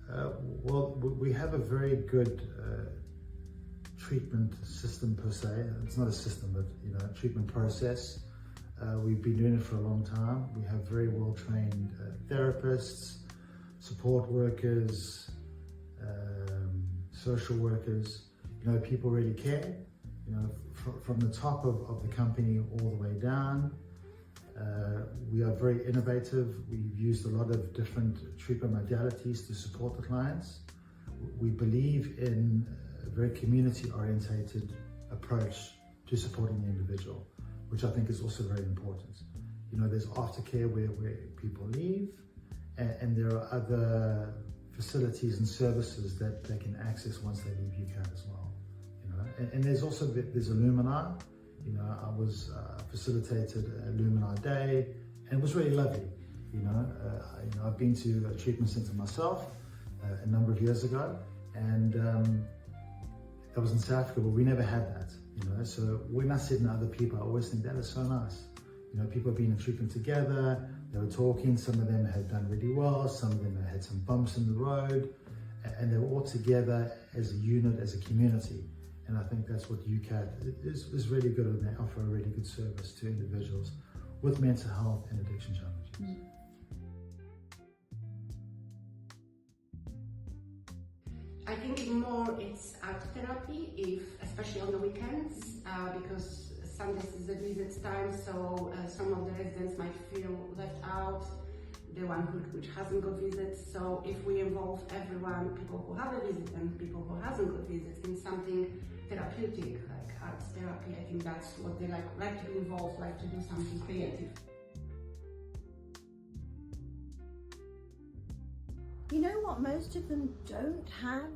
Well, we have a very good treatment system per se. It's not a system, but a treatment process. We've been doing it for a long time. We have very well-trained therapists, support workers, social workers. People really care. From the top of the company all the way down. We are very innovative. We've used a lot of different treatment modalities to support the clients. We believe in a very community-orientated approach to supporting the individual, which I think is also very important. There's aftercare where people leave, and there are other facilities and services that they can access once they leave UKAT as well. And there's also Alumni. I was facilitated Alumni Day, and it was really lovely. I've been to a treatment centre myself a number of years ago, and that was in South Africa, but we never had that. So when I sit with other people, I always think that is so nice. People have been in treatment together, they were talking, some of them had done really well, some of them had some bumps in the road, and they were all together as a unit, as a community. And I think that's what UKAT is really good at. They offer a really good service to individuals with mental health and addiction challenges. I think more it's art therapy, especially on the weekends, because Sundays is the visit time, so some of the residents might feel left out, the one which hasn't got visits. So if we involve everyone, people who have a visit and people who hasn't got visits, in something therapeutic, like art therapy, I think that's what they like to be involved, like to do something creative. You know what, most of them don't have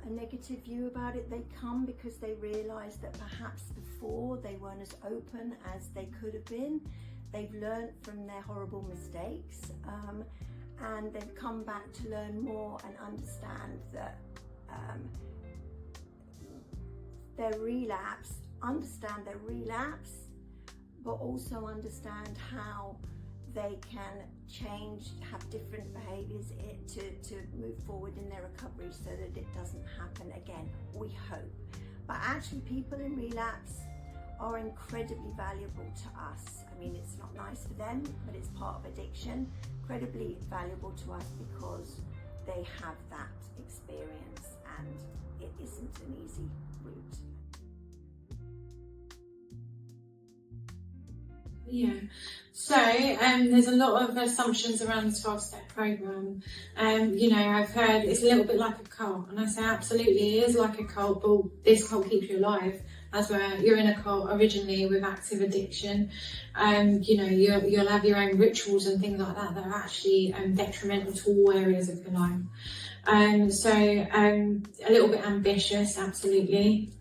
a negative view about it. They come because they realise that perhaps before they weren't as open as they could have been. They've learned from their horrible mistakes, and they've come back to learn more and understand that understand their relapse, but also understand how they can change, have different behaviours to move forward in their recovery so that it doesn't happen again, we hope. But actually people in relapse are incredibly valuable to us. I mean, it's not nice for them, but it's part of addiction. Incredibly valuable to us because they have that experience and it isn't an easy route. Yeah, so there's a lot of assumptions around the 12-step programme. I've heard it's a little bit like a cult, and I say absolutely it is like a cult, but this cult keeps you alive. As where you're in a cult originally with active addiction, you'll have your own rituals and things like that are actually detrimental to all areas of your life. So a little bit ambitious, absolutely.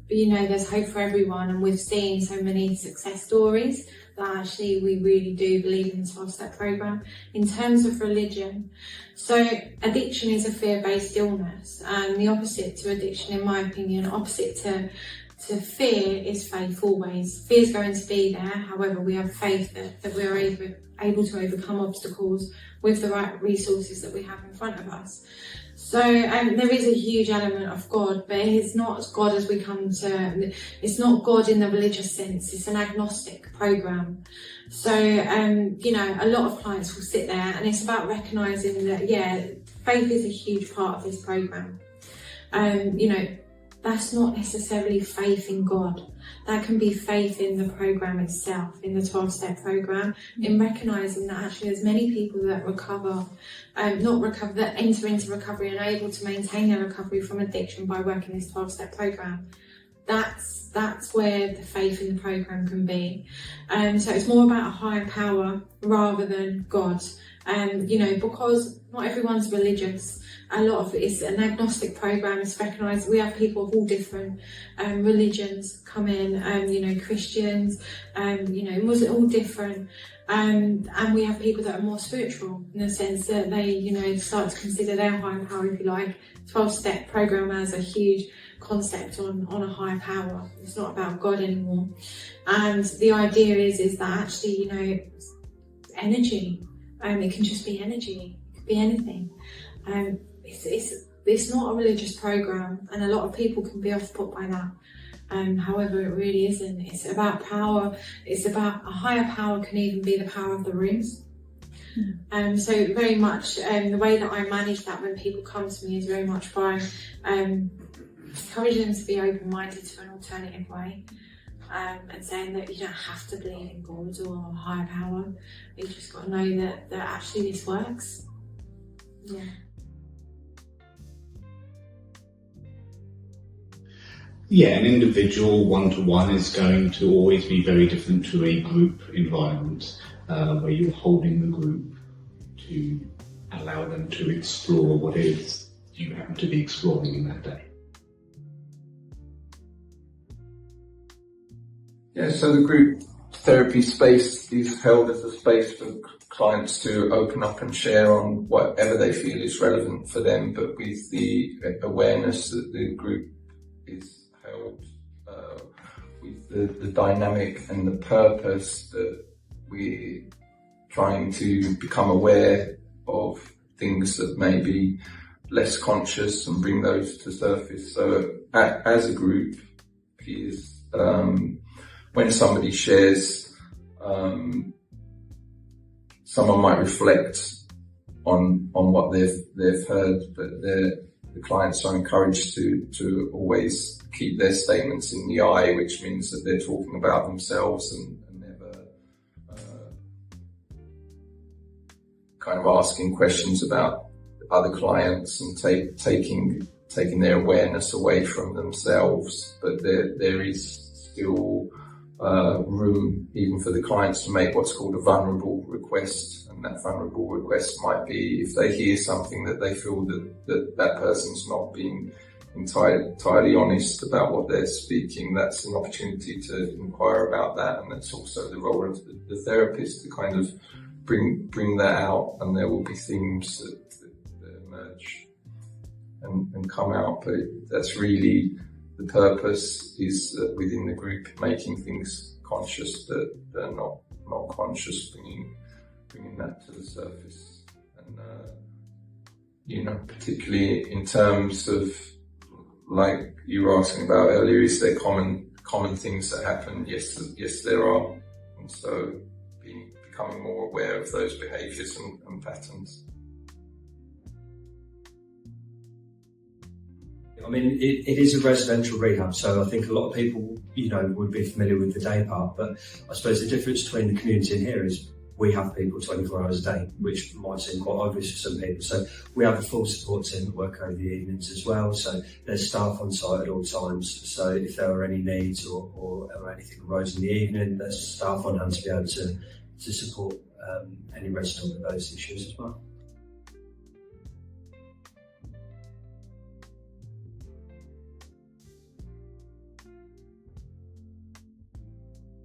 There's hope for everyone, and we've seen so many success stories that actually we really do believe in the 12-step programme. In terms of religion, so addiction is a fear-based illness, and the opposite to addiction, in my opinion, opposite to fear is faith always. Fear is going to be there, however we have faith that we're able to overcome obstacles with the right resources that we have in front of us. So there is a huge element of God, but it's not God as we come to, it's not God in the religious sense, it's an agnostic programme. So, a lot of clients will sit there, and it's about recognising that, faith is a huge part of this programme. That's not necessarily faith in God. That can be faith in the programme itself, in the 12-step programme, in recognising that actually there's many people that that enter into recovery and are able to maintain their recovery from addiction by working this 12-step programme. That's where the faith in the programme can be. So it's more about a higher power rather than God. Because not everyone's religious. A lot of it's an agnostic programme. It's recognised we have people of all different religions come in, Christians, Muslim, all different. And we have people that are more spiritual in the sense that they, start to consider their higher power, if you like. 12-step programme has a huge concept on a higher power. It's not about God anymore. And the idea is that actually, energy, it can just be energy. It could be anything. It's not a religious program, and a lot of people can be off put by that. However, it really isn't. It's about power. It's about a higher power, can even be the power of the rooms. So very much the way that I manage that when people come to me is very much by encouraging them to be open-minded to an alternative way, and saying that you don't have to believe in God or higher power. You just got to know that actually this works. Yeah. Yeah, an individual one-to-one is going to always be very different to a group environment where you're holding the group to allow them to explore what it is you happen to be exploring in that day. Yeah, so the group therapy space is held as a space for clients to open up and share on whatever they feel is relevant for them, but with the awareness that the group is held with the dynamic and the purpose that we're trying to become aware of things that may be less conscious and bring those to surface. So as a group is when somebody shares, someone might reflect on what they've heard, but the clients are encouraged to always keep their statements in the I, which means that they're talking about themselves and never kind of asking questions about other clients and taking their awareness away from themselves. But there is still room even for the clients to make what's called a vulnerable request, and that vulnerable request might be if they hear something that they feel that person's not being entirely honest about what they're speaking. That's an opportunity to inquire about that, and that's also the role of the therapist to kind of bring that out, and there will be themes that emerge and come out, but that's really the purpose is that within the group making things conscious that they're not conscious, bringing that to the surface. And particularly in terms of, like you were asking about earlier, is there common things that happen? Yes there are. And so becoming more aware of those behaviours and patterns. I mean, it is a residential rehab, so I think a lot of people, would be familiar with the day part, but I suppose the difference between the community and here is we have people 24 hours a day, which might seem quite obvious for some people. So we have a full support team that work over the evenings as well, so there's staff on site at all times. So if there are any needs or anything arose in the evening, there's staff on hand to be able to support any resident with those issues as well.